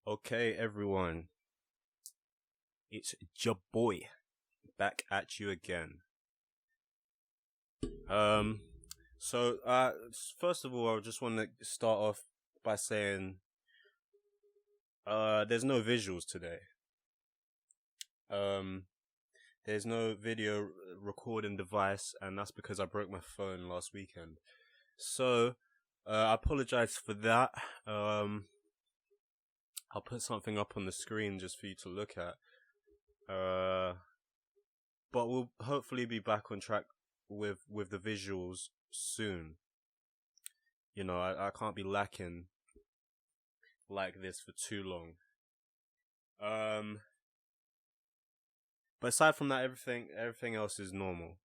Okay, everyone, it's your boy back at you again. Um, first of all, I just want to start off by saying, there's no visuals today. Um, there's no video recording device, and that's because I broke my phone last weekend. So, I apologize for that. I'll put something up on the screen just for you to look at. But we'll hopefully be back on track with the visuals soon. You know, I can't be lacking like this for too long. But aside from that, everything else is normal.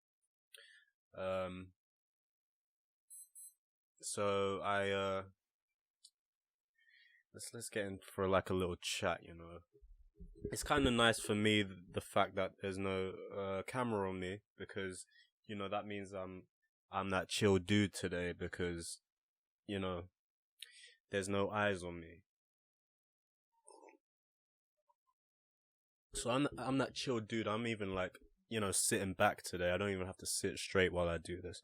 So let's get in for like a little chat. You know, it's kind of nice for me the fact that there's no camera on me, because you know that means I'm that chill dude today, because you know there's no eyes on me. So I'm that chill dude. I'm even like, you know, sitting back today. I don't even have to sit straight while I do this.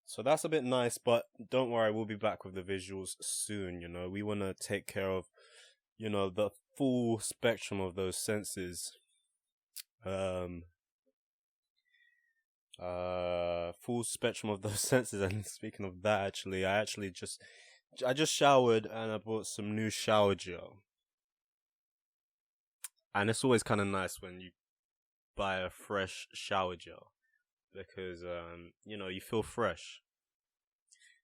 So that's a bit nice, but don't worry, we'll be back with the visuals soon. You know, we want to take care of, you know, the full spectrum of those senses. Full spectrum of those senses. And speaking of that, I just showered and I bought some new shower gel. And it's always kind of nice when you buy a fresh shower gel, because you know, you feel fresh.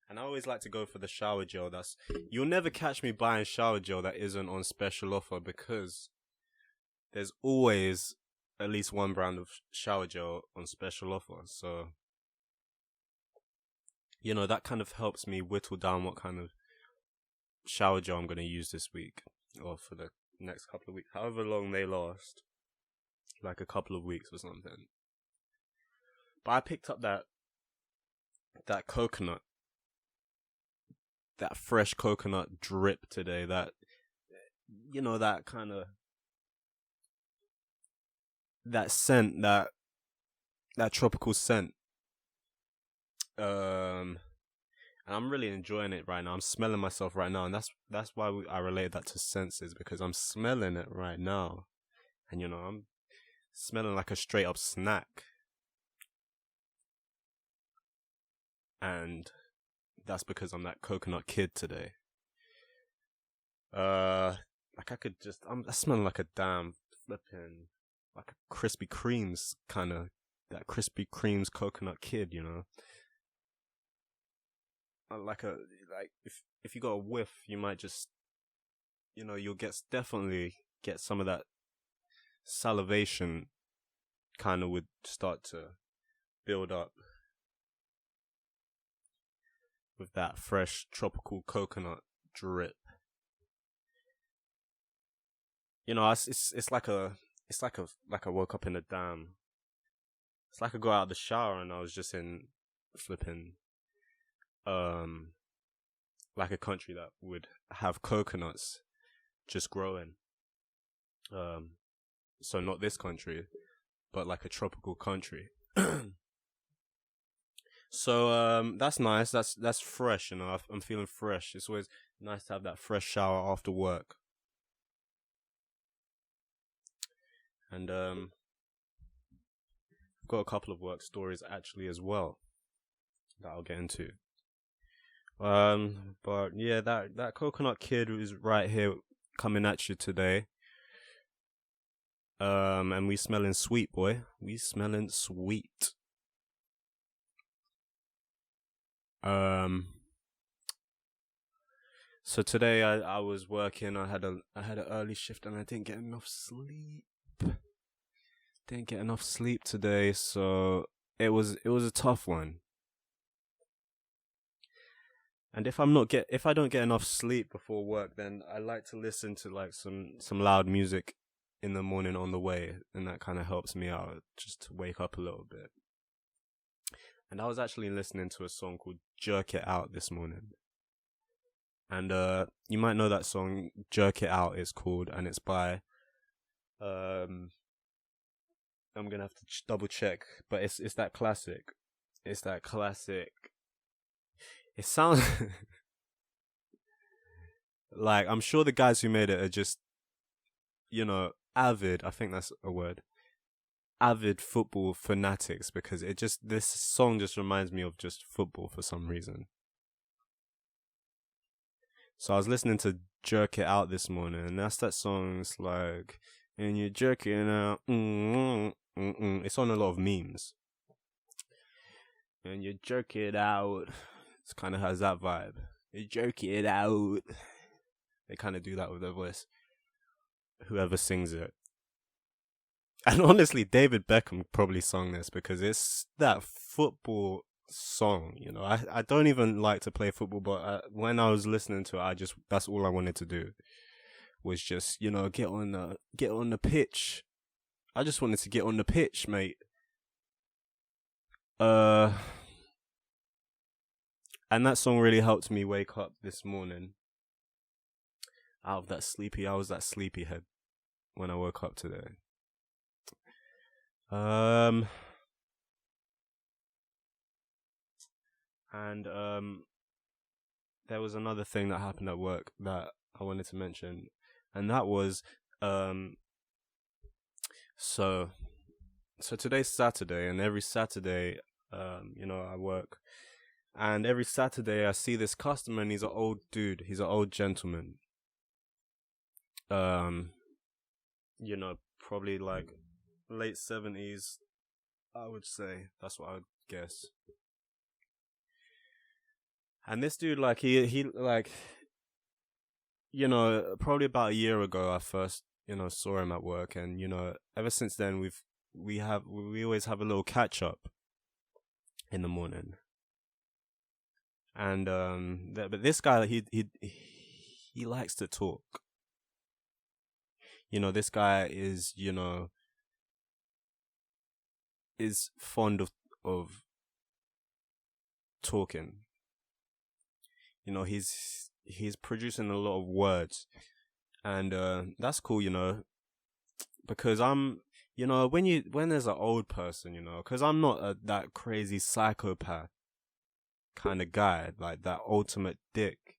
And I always like to go for the shower gel you'll never catch me buying shower gel that isn't on special offer, because there's always at least one brand of shower gel on special offer. So, you know, that kind of helps me whittle down what kind of shower gel I'm going to use this week, or for the next couple of weeks, however long they last, like a couple of weeks or something. But I picked up that coconut, that fresh coconut drip today. That, you know, that kind of, that scent, that tropical scent. And I'm really enjoying it right now. I'm smelling myself right now, and that's why I relate that to senses, because I'm smelling it right now, and you know, I'm smelling like a straight up snack, and that's because I'm that coconut kid today. Like I'm smelling like a damn flipping, like a Krispy Kremes kind of, that Krispy Kremes coconut kid, you know. Like if you got a whiff, you might just, you know, you'll definitely get some of that salivation kind of would start to build up with that fresh tropical coconut drip. You know, it's like I woke up in a dam. It's like I got out of the shower and I was just in flipping like a country that would have coconuts just growing. So not this country, but like a tropical country. So that's nice. That's fresh, you know. I'm feeling fresh. It's always nice to have that fresh shower after work. And I've got a couple of work stories actually as well that I'll get into. But yeah, that coconut kid is right here coming at you today. And we smelling sweet, boy. We smelling sweet. So today I was working. I had an early shift and I didn't get enough sleep. Didn't get enough sleep today, so it was a tough one. And if I don't get enough sleep before work, then I like to listen to like some loud music in the morning on the way, and that kind of helps me out just to wake up a little bit. And I was actually listening to a song called Jerk It Out this morning. And you might know that song, Jerk It Out it's called, and it's by I'm gonna have to double check, but it's that classic. It's that classic. It sounds like, I'm sure the guys who made it are just, avid, I think that's a word, avid football fanatics, because this song just reminds me of just football for some reason. So I was listening to Jerk It Out this morning, and that's that song. It's like, and you're jerking out, it's on a lot of memes. And you jerk it out. It kind of has that vibe. You jerk it out. They kind of do that with their voice. Whoever sings it. And honestly, David Beckham probably sung this, because it's that football song. I don't even like to play football, but when I was listening to it, that's all I wanted to do, was just, get on the pitch. I just wanted to get on the pitch, mate. And that song really helped me wake up this morning out of that sleepy. I was that sleepyhead when I woke up today. And there was another thing that happened at work that I wanted to mention, and that was so today's Saturday, and every Saturday I work, and every Saturday I see this customer, and he's an old dude, he's an old gentleman, probably like late 70s, I would say. That's what I would guess. And this dude, like, he like, probably about a year ago I first, saw him at work, and, ever since then we always have a little catch up in the morning. And but this guy, he likes to talk. This guy is, is fond of talking. He's producing a lot of words, and that's cool, because I'm, when there's an old person, because I'm not that crazy psychopath kind of guy, like that ultimate dick.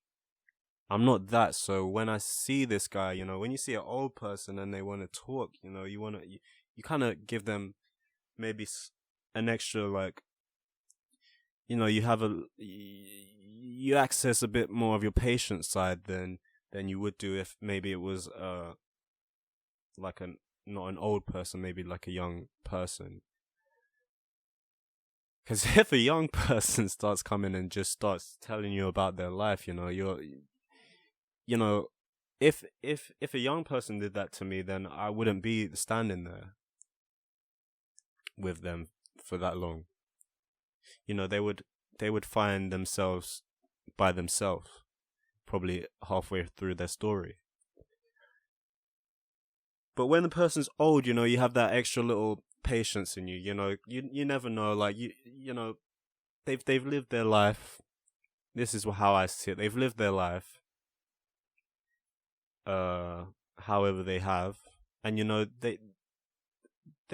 I'm not that. So when I see this guy, when you see an old person and they want to talk, you kind of give them maybe an extra, like, you access a bit more of your patient side than you would do if maybe it was like not an old person, maybe like a young person. Because if a young person starts coming and just starts telling you about their life, if a young person did that to me, then I wouldn't be standing there with them for that long. They would find themselves by themselves, probably halfway through their story. But when the person's old, you have that extra little patience in you. You never know. Like they've lived their life. This is how I see it. They've lived their life, however they have, and they're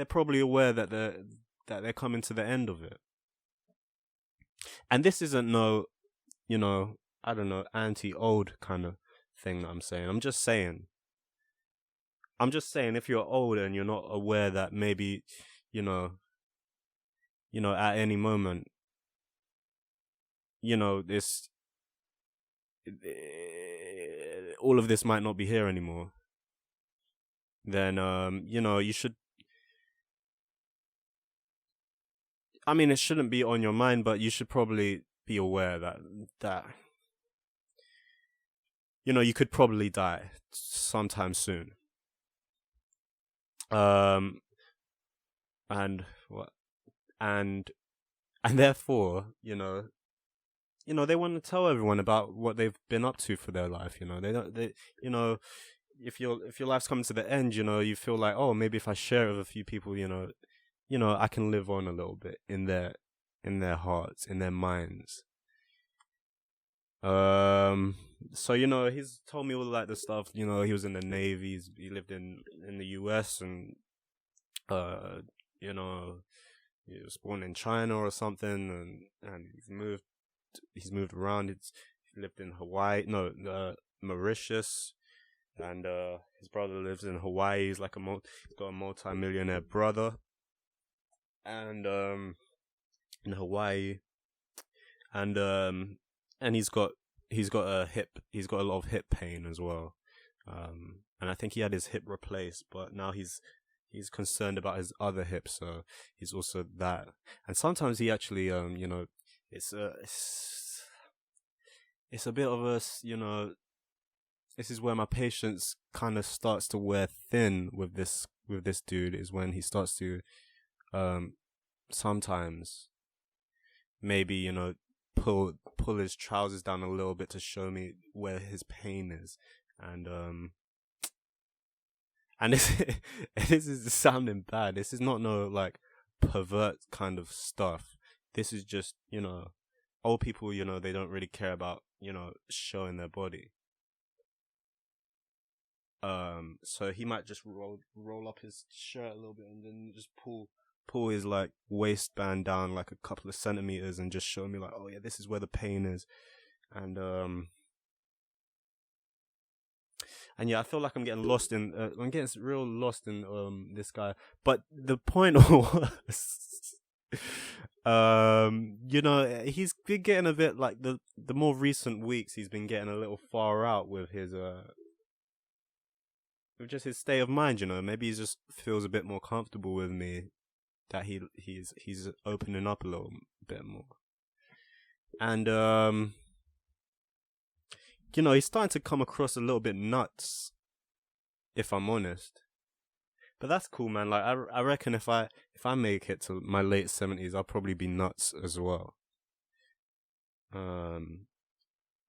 probably aware that they're coming to the end of it. And this isn't no, I don't know, anti-old kind of thing that I'm saying. I'm just saying if you're old and you're not aware that maybe, at any moment, this, all of this might not be here anymore, then, you should, I mean, it shouldn't be on your mind, but you should probably be aware that you could probably die sometime soon. And therefore, they want to tell everyone about what they've been up to for their life. If your life's coming to the end, you feel like, oh, maybe if I share it with a few people, I can live on a little bit in their hearts, in their minds. So he's told me all like the stuff. He was in the Navy. He lived in the U.S. and uh, you know, he was born in China or something, and he's moved around. He lived in Hawaii, no, Mauritius, and his brother lives in Hawaii. He's like he's got a multi-millionaire brother, and in Hawaii, and he's got a lot of hip pain as well, and I think he had his hip replaced, but now he's concerned about his other hip, so he's also that. And sometimes he actually it's a bit of this is where my patience kind of starts to wear thin with this dude, is when he starts to sometimes maybe pull his trousers down a little bit to show me where his pain is, and this is sounding bad. This is not no like pervert kind of stuff. This is just old people. They don't really care about showing their body. So he might just roll up his shirt a little bit and then just pull his like waistband down like a couple of centimeters and just show me like, oh yeah, this is where the pain is, and yeah, I feel like I'm getting lost in real lost in this guy. But the point was, he's been getting a bit like the more recent weeks. He's been getting a little far out with his with just his state of mind. Maybe he just feels a bit more comfortable with me, that he's opening up a little bit more, and he's starting to come across a little bit nuts, if I'm honest. But that's cool, man. Like I reckon if I make it to my late 70s, I'll probably be nuts as well. I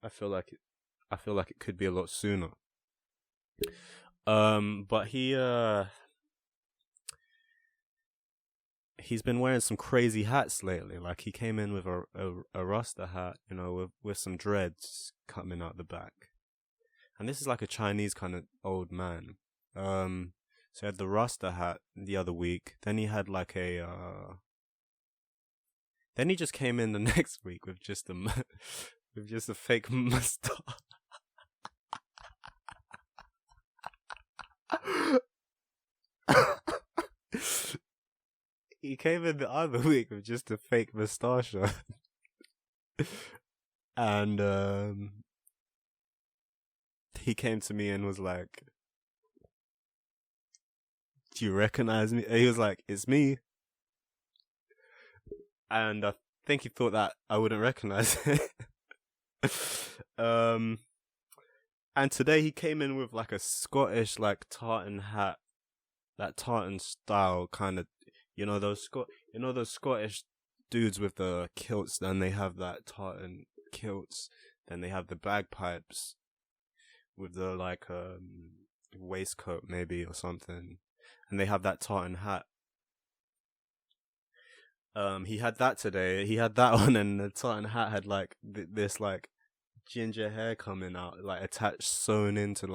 feel like it could be a lot sooner. But he's been wearing some crazy hats lately. Like he came in with a Rasta hat, with some dreads coming out the back. And this is like a Chinese kind of old man. So he had the Rasta hat the other week. Then he had like then he just came in the next week with just a fake mustache. He came in the other week with just a fake moustache on. And he came to me and was like, do you recognize me? And he was like, it's me. And I think he thought that I wouldn't recognize it. And today he came in with like a Scottish like tartan hat, that tartan style kind of, those Scottish dudes with the kilts. Then they have that tartan kilts. Then they have the bagpipes with the like waistcoat maybe or something, and they have that tartan hat. He had that today. He had that on, and the tartan hat had like this like ginger hair coming out, like attached, sewn into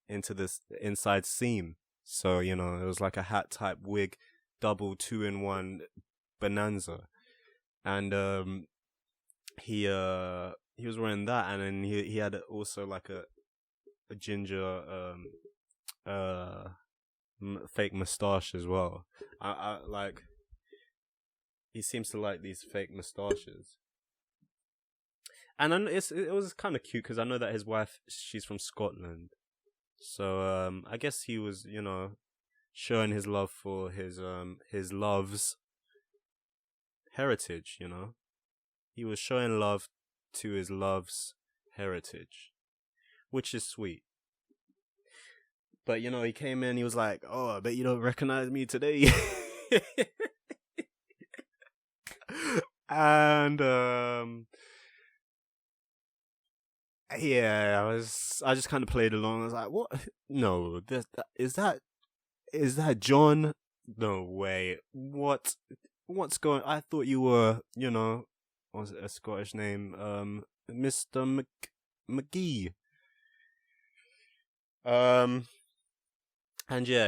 this inside seam. So it was like a hat type wig, double 2-in-1 bonanza, and he was wearing that, and then he had also like a ginger fake mustache as well. I like. He seems to like these fake mustaches. And it was kind of cute because I know that his wife, she's from Scotland. So I guess he was, showing his love for his love's heritage, He was showing love to his love's heritage, which is sweet. But, he came in, he was like, oh, I bet you don't recognize me today. And yeah, I just kind of played along. I was like, what? No, is that John? No way. What's going? I thought you were, was it a Scottish name? Mr. McGee. Um, and yeah,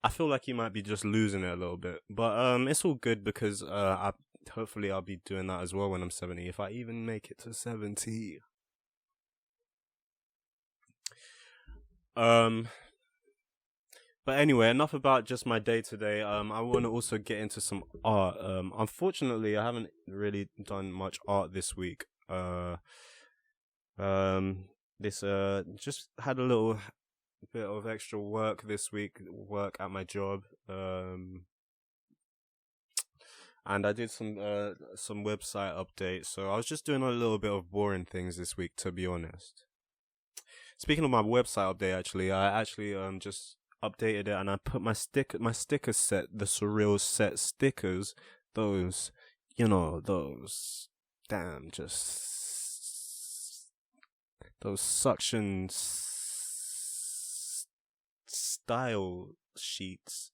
I feel like he might be just losing it a little bit, but it's all good because hopefully I'll be doing that as well when I'm 70, if I even make it to 70. Um, but anyway, enough about just my day today. I want to also get into some art. Unfortunately, I haven't really done much art this week. Um, this just had a little bit of extra work this week, work at my job. And I did some website updates. So I was just doing a little bit of boring things this week, to be honest. Speaking of my website update, I actually just updated it, and I put my sticker set, the surreal set stickers, those, those, damn, just those suction style sheets.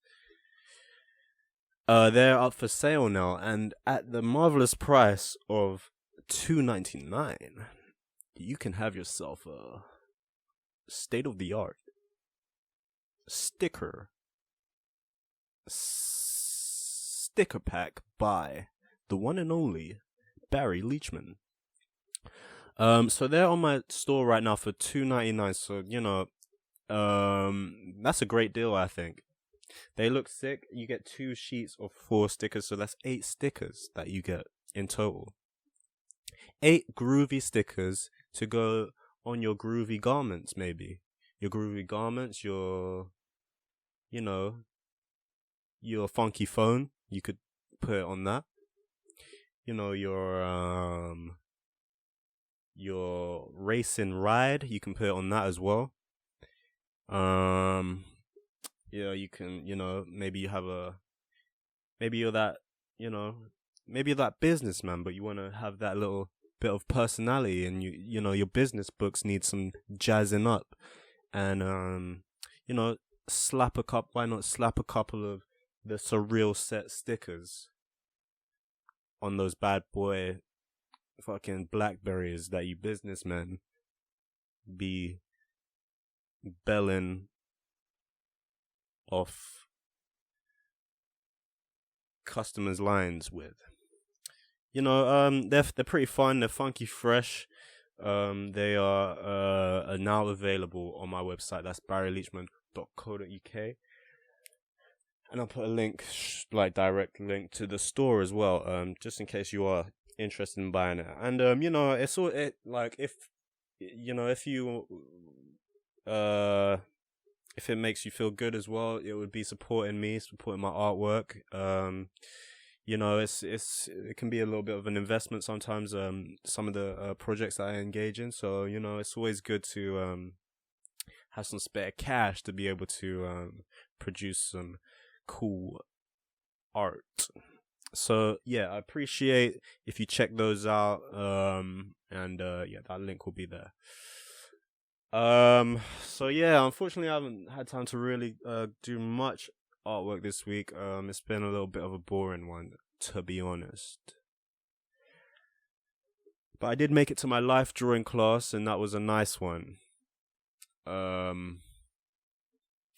They're up for sale now, and at the marvelous price of $2.99, you can have yourself a state-of-the-art sticker pack by the one and only Barrie Leachman. So they're on my store right now for $2.99. So that's a great deal, I think. They look sick. You get 2 sheets of 4 stickers, so that's 8 stickers that you get in total. 8 groovy stickers to go on your groovy garments, maybe. Your groovy garments, your funky phone, you could put it on that. Your racing ride, you can put it on that as well. You can, maybe you're that businessman, but you want to have that little bit of personality, and your business books need some jazzing up, and why not slap a couple of the surreal set stickers on those bad boy fucking Blackberries that you businessmen be belling off customers' lines with. They're pretty fun. They're funky, fresh. They are now available on my website. That's barryleachman.co.uk. And I'll put a link, direct link to the store as well, just in case you are interested in buying it. And it's all if if it makes you feel good as well, it would be supporting me, supporting my artwork. It can be a little bit of an investment sometimes. Some of the projects that I engage in, so it's always good to have some spare cash to be able to produce some cool art. So yeah, I appreciate if you check those out. That link will be there. So yeah, unfortunately I haven't had time to really do much artwork this week. It's been a little bit of a boring one, to be honest. But I did make it to my life drawing class, and that was a nice one. It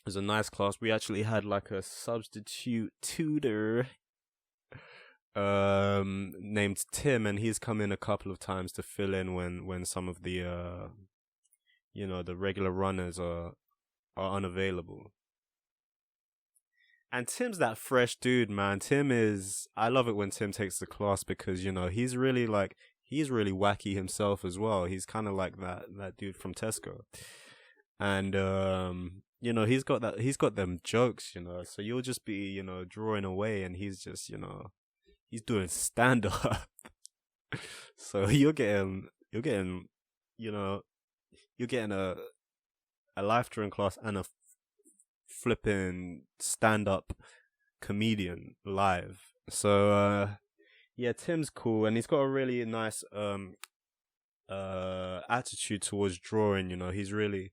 was a nice class. We actually had like a substitute tutor named Tim, and he's come in a couple of times to fill in when some of the the regular runners are unavailable. And Tim's that fresh dude, man. I love it when Tim takes the class, because he's really wacky himself as well. He's kind of like that dude from Tesco. And he's got them jokes, so you'll just be drawing away, and he's just he's doing stand up. So you're getting a life drawing class and a flipping stand up comedian live. So yeah, Tim's cool, and he's got a really nice attitude towards drawing. He's really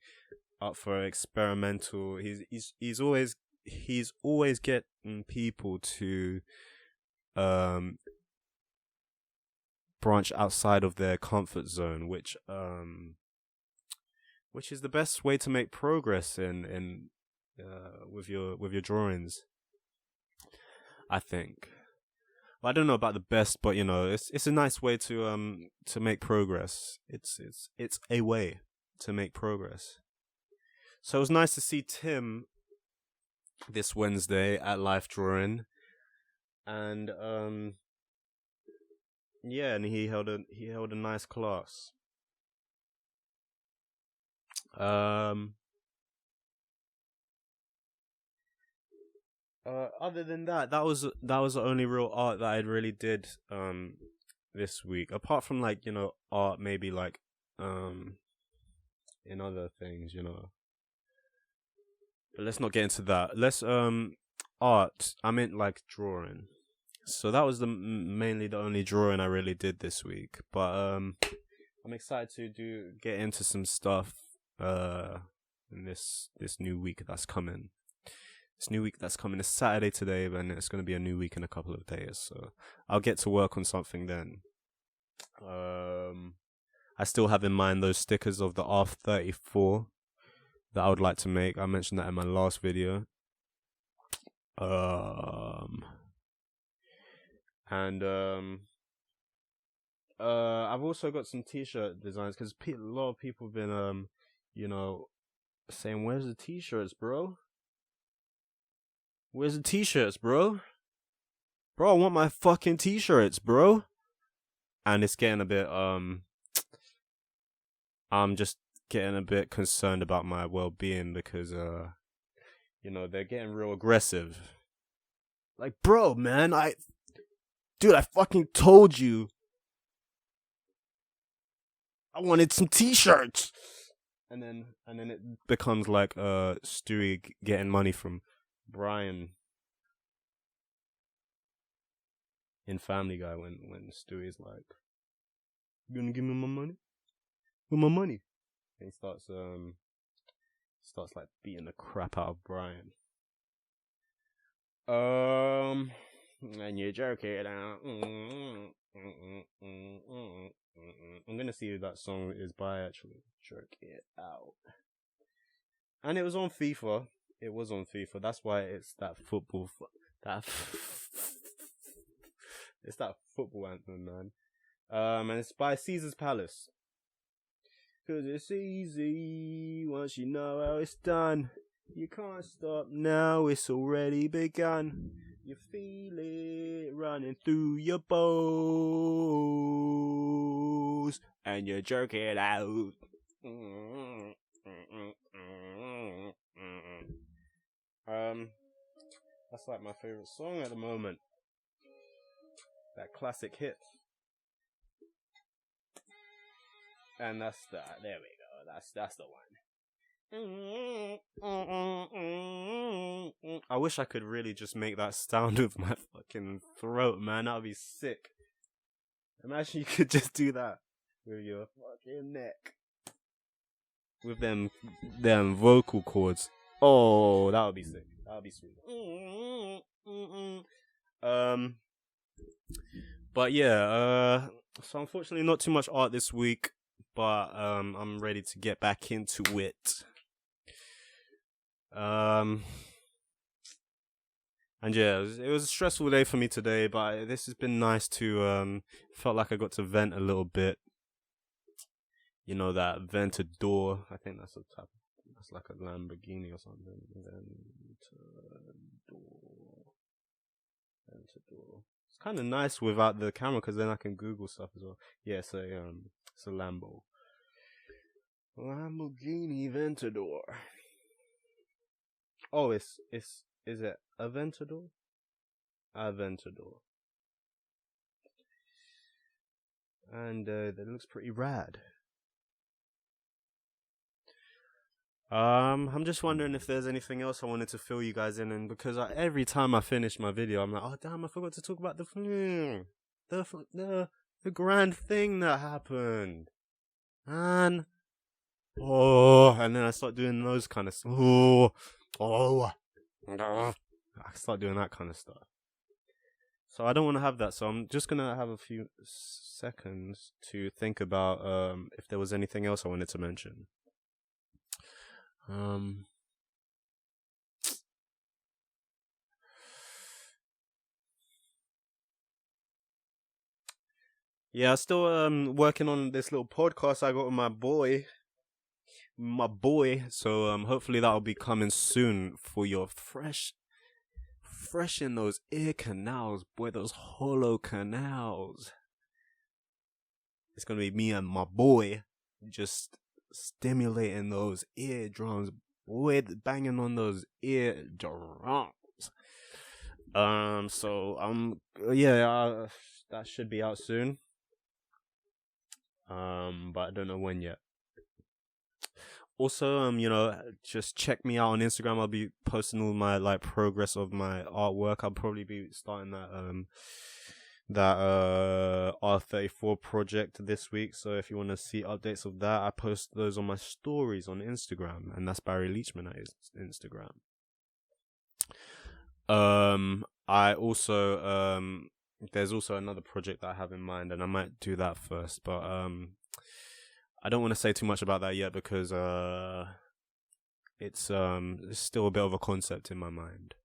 up for experimental. He's always getting people to branch outside of their comfort zone, which is the best way to make progress in with your drawings, I think. Well, I don't know about the best, but it's a nice way to make progress. It's a way to make progress. So it was nice to see Tim this Wednesday at Life Drawing, and yeah, and he held a nice class. Other than that, that was the only real art that I really did this week. Apart from art, maybe in other things, But let's not get into that. Let's art. I meant drawing. So that was mainly the only drawing I really did this week. But I'm excited to get into some stuff in this new week that's coming. This new week that's coming is Saturday today, and it's going to be a new week in a couple of days. So I'll get to work on something then. I still have in mind those stickers of the R34 that I would like to make. I mentioned that in my last video. I've also got some t-shirt designs because a lot of people have been saying, "Where's the t-shirts, bro? Where's the t-shirts, bro? Bro, I want my fucking t-shirts, bro." And it's getting a bit I'm just getting a bit concerned about my well-being because they're getting real aggressive. Like, bro, man, I fucking told you I wanted some t-shirts. And then it becomes like Stewie getting money from Brian in Family Guy when Stewie's like, "You gonna give me my money? With my money?" And he starts like beating the crap out of Brian. And you jerk it out. I'm gonna see who that song is by actually. Jerk it out. And it was on FIFA. It was on FIFA. That's why it's that football. It's that football anthem, man. And it's by Caesar's Palace. 'Cause it's easy once you know how it's done. You can't stop now, it's already begun. You feel it running through your bones, and you jerk it out. That's like my favorite song at the moment. That classic hit. And that's that. There we go. That's the one. I wish I could really just make that sound with my fucking throat, man. That would be sick. Imagine you could just do that with your fucking neck. With them vocal cords. Oh, that would be sick. That would be sweet. But yeah, so unfortunately not too much art this week, but I'm ready to get back into it. And yeah, it was a stressful day for me today, but this has been nice to felt like I got to vent a little bit. You know, that Ventador, I think that's that's like a Lamborghini or something. Ventador. It's kind of nice without the camera because then I can Google stuff as well. Yeah, it's a Lambo. Lamborghini Ventador. Oh, is it Aventador? Aventador. And that looks pretty rad. I'm just wondering if there's anything else I wanted to fill you guys in, and because every time I finish my video, I'm like, oh damn, I forgot to talk about the grand thing that happened, man. Oh, and then I start doing those kind of I start doing that kind of stuff. So I don't want to have that. So I'm just gonna have a few seconds to think about if there was anything else I wanted to mention. Yeah, still working on this little podcast I got with my boy. So hopefully that'll be coming soon for your fresh in those ear canals, boy, those hollow canals. It's gonna be me and my boy just stimulating those eardrums, boy, banging on those eardrums. That should be out soon. But I don't know when yet. Also, just check me out on Instagram. I'll be posting all my progress of my artwork. I'll probably be starting that R34 project this week. So if you want to see updates of that, I post those on my stories on Instagram, and that's Barrie Leachman at Instagram. I also there's also another project that I have in mind, and I might do that first, but I don't want to say too much about that yet because it's still a bit of a concept in my mind,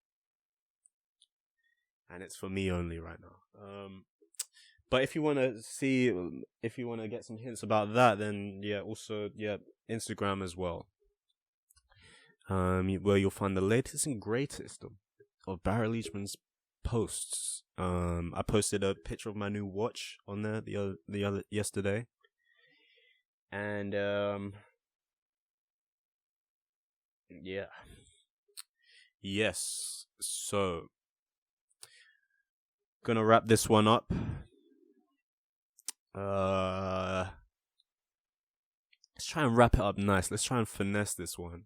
and it's for me only right now. But if you want to get some hints about that, then Instagram as well. Where you'll find the latest and greatest of Barrie Leachman's posts. I posted a picture of my new watch on there the other yesterday, and yes. So gonna wrap this one up. Let's try and wrap it up nice. Let's try and finesse this one.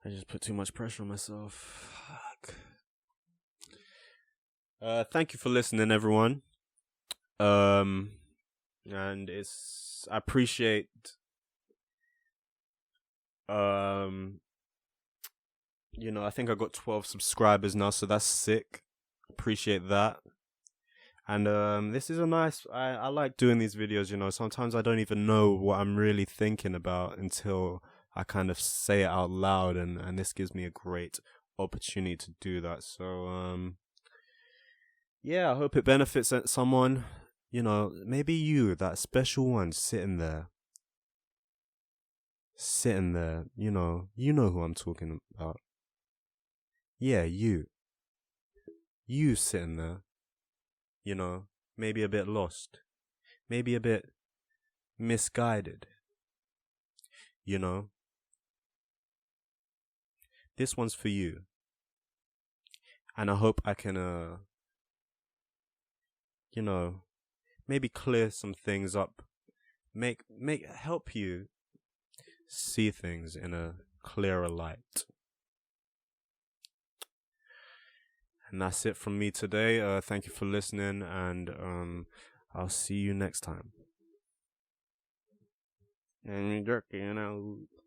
I just put too much pressure on myself. Fuck. Thank you for listening, everyone. And I appreciate I think I got 12 subscribers now, so that's sick. Appreciate that. And this is a nice. I like doing these videos. Sometimes I don't even know what I'm really thinking about until I kind of say it out loud, and this gives me a great opportunity to do that. So I hope it benefits someone. Maybe you, that special one sitting there. You know who I'm talking about. Yeah, you sitting there. Maybe a bit lost, maybe a bit misguided. This one's for you, and I hope I can, maybe clear some things up, help you see things in a clearer light. And that's it from me today. Thank you for listening, and I'll see you next time. And